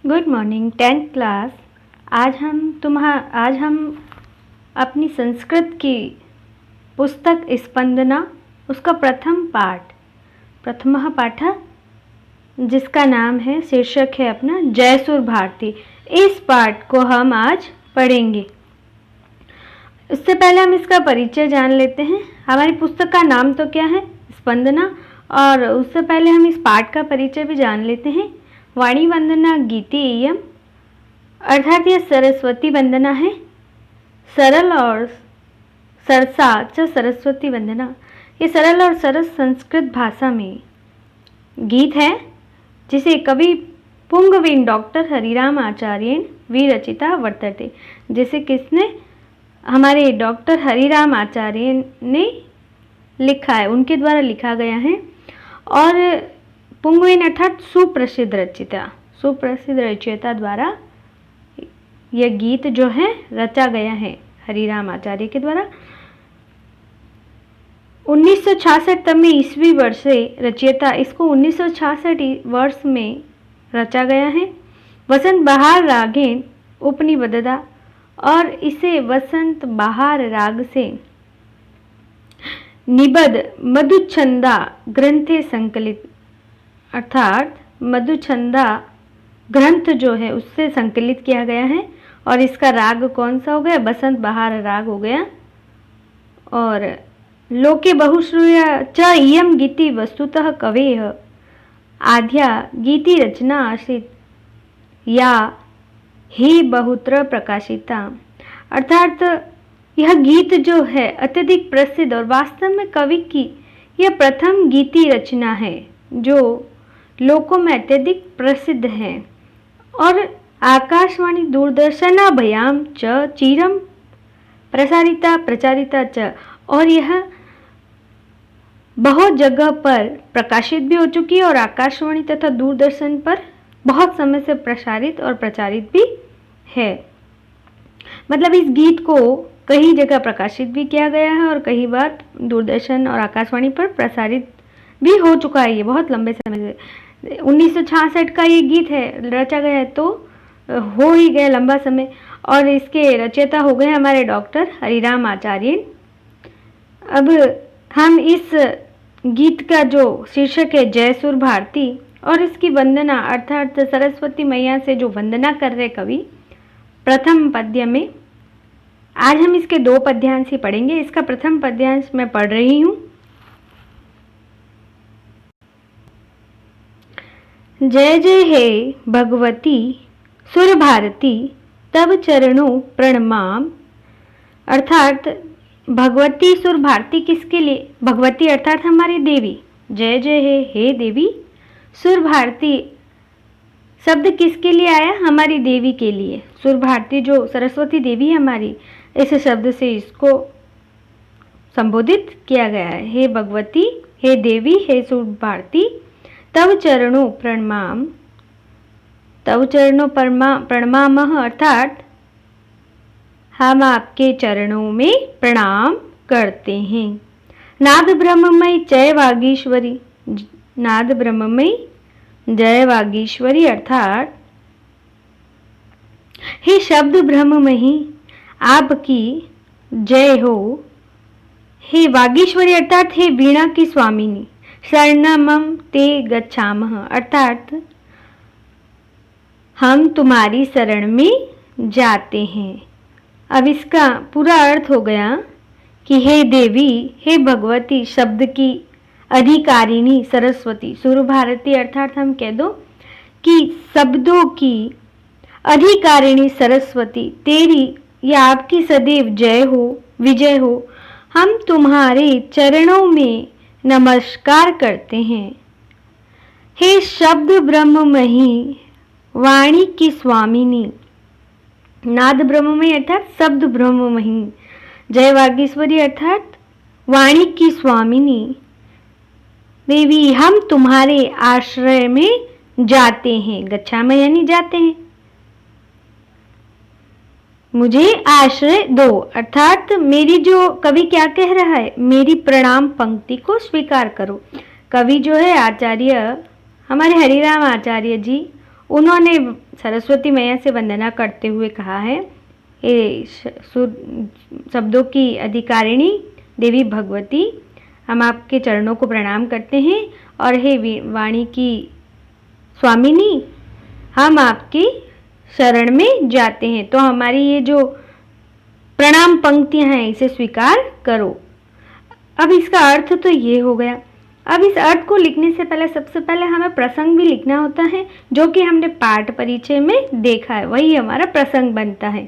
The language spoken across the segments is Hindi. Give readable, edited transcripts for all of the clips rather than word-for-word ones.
Good morning 10th class. आज हम अपनी संस्कृत की पुस्तक स्पंदना उसका प्रथमः पाठ जिसका नाम है, शीर्षक है अपना जयसुर भारती। इस पाठ को हम आज पढ़ेंगे। उससे पहले हम इसका परिचय जान लेते हैं। हमारी पुस्तक का नाम तो क्या है, स्पंदना, और उससे पहले हम इस पाठ का परिचय भी जान लेते हैं। वाणी वंदना गीति इयम, अर्थात यह सरस्वती वंदना है। सरल और सरसा च सरस्वती वंदना, ये सरल और सरस संस्कृत भाषा में गीत है जिसे कवि पुंगवीन डॉक्टर हरिराम आचार्येण विरचिता वर्तते। जिसे किसने, हमारे डॉक्टर हरिराम आचार्य ने लिखा है, उनके द्वारा लिखा गया है। और पुंगवीन अर्थात सुप्रसिद्ध रचयिता द्वारा यह गीत जो है रचा गया है हरिराम आचार्य के द्वारा। 1966 ईस्वी वर्ष से रचयिता इसको 1966 वर्ष में रचा गया है। वसंत बहार रागेण उपनिबद्धता, और इसे वसंत बहार राग से निबद्ध मधुछंदा ग्रंथे संकलित, अर्थात मधुछंदा ग्रंथ जो है उससे संकलित किया गया है। और इसका राग कौन सा हो गया, बसंत बहार राग हो गया। और लोके बहुश्रूया च इयं गीति वस्तुतः कवेः आद्या गीति रचना आसीत् या ही बहुत्र प्रकाशिता। अर्थात यह गीत जो है अत्यधिक प्रसिद्ध और वास्तव में कवि की यह प्रथम गीति रचना है जो लोकों में अत्यधिक प्रसिद्ध है। और आकाशवाणी दूरदर्शनाभ्याम च चिरम प्रचारिता च, और यह बहुत जगह पर प्रकाशित भी हो चुकी है और आकाशवाणी तथा दूरदर्शन पर बहुत समय से प्रसारित और प्रचारित भी है। मतलब इस गीत को कई जगह प्रकाशित भी किया गया है और कई बार दूरदर्शन और आकाशवाणी पर प्रसारित भी हो चुका है। ये बहुत लंबे समय से 1966 का ये गीत है, रचा गया है, तो हो ही गया लंबा समय। और इसके रचयिता हो गए हमारे डॉक्टर हरिराम आचार्य। अब हम इस गीत का जो शीर्षक है जयसुर भारती, और इसकी वंदना अर्थात सरस्वती मैया से जो वंदना कर रहे कवि प्रथम पद्य में, आज हम इसके 2 पद्यांश ही पढ़ेंगे। इसका प्रथम पद्यांश मैं पढ़ रही हूँ। जय जय हे भगवती सुर भारती तब चरणों प्रणमाम, अर्थात भगवती सुर भारती किसके लिए, भगवती अर्थात हमारी देवी। जय जय हे देवी, सुर भारती शब्द किसके लिए आया, हमारी देवी के लिए। सुर भारती जो सरस्वती देवी है हमारी, इस शब्द से इसको संबोधित किया गया है। हे भगवती, हे देवी, हे सुर भारती, तव चरणों प्रणमाम, तव चरणों प्रणमामः, अर्थात हम आपके चरणों में प्रणाम करते हैं। नाद ब्रह्ममयी जय वागीश्वरी, नाद ब्रह्ममयी जय वागीश्वरी, अर्थात हे शब्द ब्रह्ममयी आपकी जय हो। हे वागीश्वरी अर्थात हे वीणा की स्वामिनी। शरणमं ते गच्छामः, अर्थात हम तुम्हारी शरण में जाते हैं। अब इसका पूरा अर्थ हो गया कि हे देवी, हे भगवती शब्द की अधिकारिणी सरस्वती, सुर भारती अर्थात हम कह दो कि शब्दों की अधिकारिणी सरस्वती, तेरी या आपकी सदैव जय हो, विजय हो। हम तुम्हारे चरणों में नमस्कार करते हैं। हे शब्द ब्रह्ममयी वाणी की स्वामिनी, नाद ब्रह्ममयी अर्थात शब्द ब्रह्ममयी, जय वागीश्वरी अर्थात वाणी की स्वामिनी देवी, हम तुम्हारे आश्रय में जाते हैं। गच्छामः यानी जाते हैं। मुझे आश्रय दो, अर्थात मेरी जो, कवि क्या कह रहा है, मेरी प्रणाम पंक्ति को स्वीकार करो। कवि जो है आचार्य हमारे हरिराम आचार्य जी, उन्होंने सरस्वती मैया से वंदना करते हुए कहा है, हे शब्दों की अधिकारिणी देवी भगवती, हम आपके चरणों को प्रणाम करते हैं, और हे वाणी की स्वामिनी, हम आपकी शरण में जाते हैं, तो हमारी ये जो प्रणाम पंक्तियां हैं इसे स्वीकार करो। अब इसका अर्थ तो ये हो गया। अब इस अर्थ को लिखने से पहले सबसे पहले हमें प्रसंग भी लिखना होता है, जो कि हमने पाठ परिचय में देखा है, वही हमारा प्रसंग बनता है।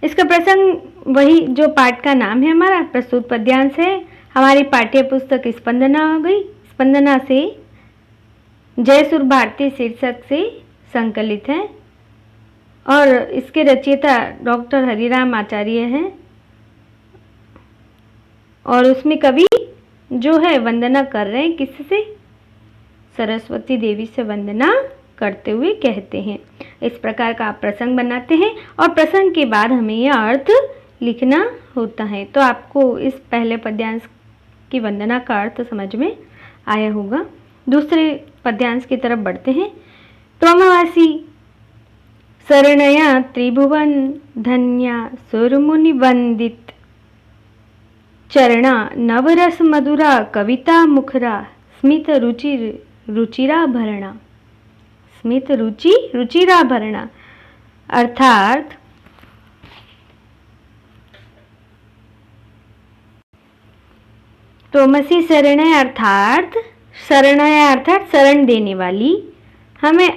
इसका प्रसंग वही जो पाठ का नाम है हमारा प्रस्तुत पद्यांश है। हमारी पाठ्य पुस्तक स्पंदना हो गई। स्पंदना से जयसुर भारती शीर्षक से संकलित है और इसके रचयिता डॉक्टर हरिराम आचार्य हैं, और उसमें कवि जो है वंदना कर रहे हैं किससे? सरस्वती देवी से वंदना करते हुए कहते हैं। इस प्रकार का आप प्रसंग बनाते हैं और प्रसंग के बाद हमें यह अर्थ लिखना होता है। तो आपको इस पहले पद्यांश की वंदना का अर्थ समझ में आया होगा। दूसरे पद्यांश की तरफ बढ़ते हैं। त्वमवासी शरणया त्रिभुवन धन्या सुरमुनि वंदित चरणा नवरस मधुरा कविता मुखरा स्मित रुचिराभरणा। स्मित रुचिराभरणा अर्थात तोमसी शरणय अर्थात शरण देने वाली, हमें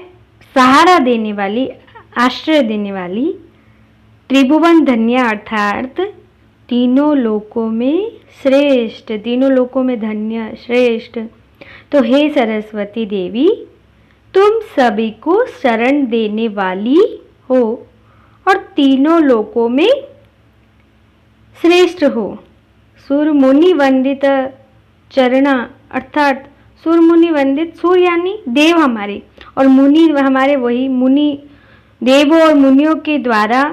सहारा देने वाली, आश्रय देने वाली। त्रिभुवन धन्या अर्थात तीनों लोकों में श्रेष्ठ, तीनों लोकों में धन्य श्रेष्ठ। तो हे सरस्वती देवी, तुम सभी को शरण देने वाली हो और तीनों लोकों में श्रेष्ठ हो। सूर मुनि वंदित चरणा अर्थात सूर मुनि वंदित, सूर यानी देव हमारे और मुनि हमारे वही मुनि, देवों और मुनियों के द्वारा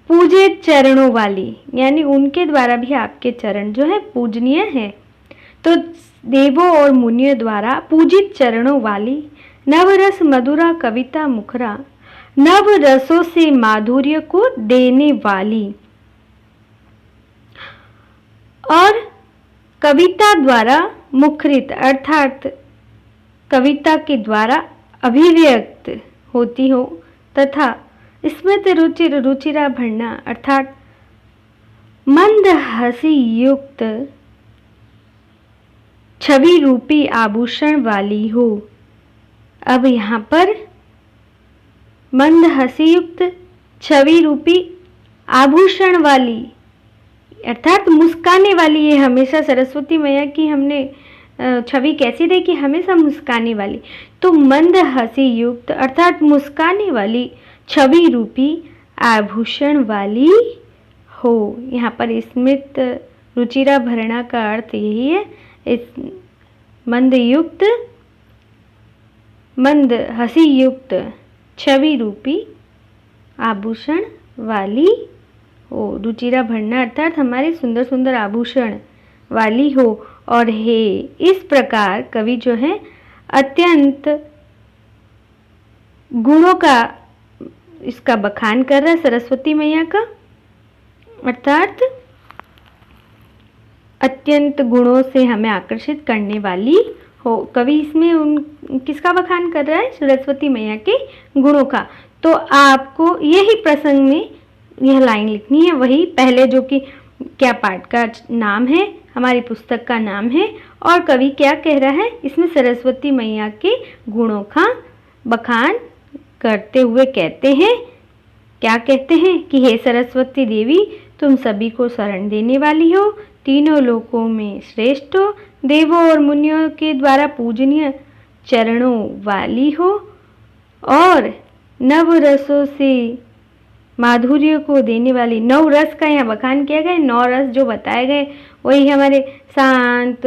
पूजित चरणों वाली, यानी उनके द्वारा भी आपके चरण जो है पूजनीय है। तो देवों और मुनियों द्वारा पूजित चरणों वाली नवरस मधुरा कविता मुखरा, नव रसों से माधुर्य को देने वाली और कविता द्वारा मुखरित अर्थात कविता के द्वारा अभिव्यक्त होती हो, तथा स्मित रुचिराभरणा अर्थात मंद हंसी युक्त छवि रूपी आभूषण वाली हो। अब यहाँ पर मंद हंसी युक्त छवि रूपी आभूषण वाली अर्थात मुस्काने वाली। ये हमेशा सरस्वती मैया की हमने छवि कैसी देखी? हमेशा मुस्काने वाली। तो मंद हंसी युक्त अर्थात मुस्काने वाली छवि रूपी आभूषण वाली हो। यहाँ पर स्मित रुचिराभरणा का अर्थ यही है, इस मंद हंसी युक्त छवि रूपी आभूषण वाली हो। रुचिराभरणा अर्थात हमारे सुंदर सुंदर आभूषण वाली हो। और हे, इस प्रकार कवि जो है अत्यंत गुणों का इसका बखान कर रहा है सरस्वती मैया का, अर्थात अत्यंत गुणों से हमें आकर्षित करने वाली हो। कवि इसमें किसका बखान कर रहा है? सरस्वती मैया के गुणों का। तो आपको यही प्रसंग में यह लाइन लिखनी है, वही पहले जो कि क्या पाठ का नाम है, हमारी पुस्तक का नाम है, और कवि क्या कह रहा है इसमें सरस्वती मैया के गुणों का बखान करते हुए कहते हैं, क्या कहते हैं कि हे सरस्वती देवी, तुम सभी को शरण देने वाली हो, तीनों लोकों में श्रेष्ठ हो, देवों और मुनियों के द्वारा पूजनीय चरणों वाली हो, और नव रसों से माधुर्य को देने वाली। 9 रस का यहाँ बखान किया गया। 9 रस जो बताए गए वही हमारे शांत,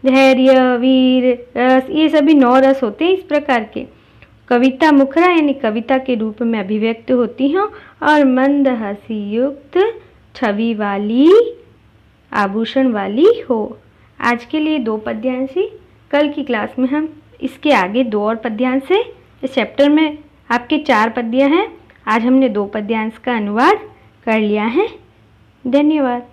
धैर्य, वीर रस, ये सभी 9 रस होते हैं इस प्रकार के। कविता मुखरा यानी कविता के रूप में अभिव्यक्त होती हैं, और मंद हंसी युक्त छवि वाली आभूषण वाली हो। आज के लिए 2 पद्यांश ही, कल की क्लास में हम इसके आगे 2 और पद्यांश से इस चैप्टर में आपके 4 पद्य हैं। आज हमने 2 पद्यांश का अनुवाद कर लिया है। धन्यवाद।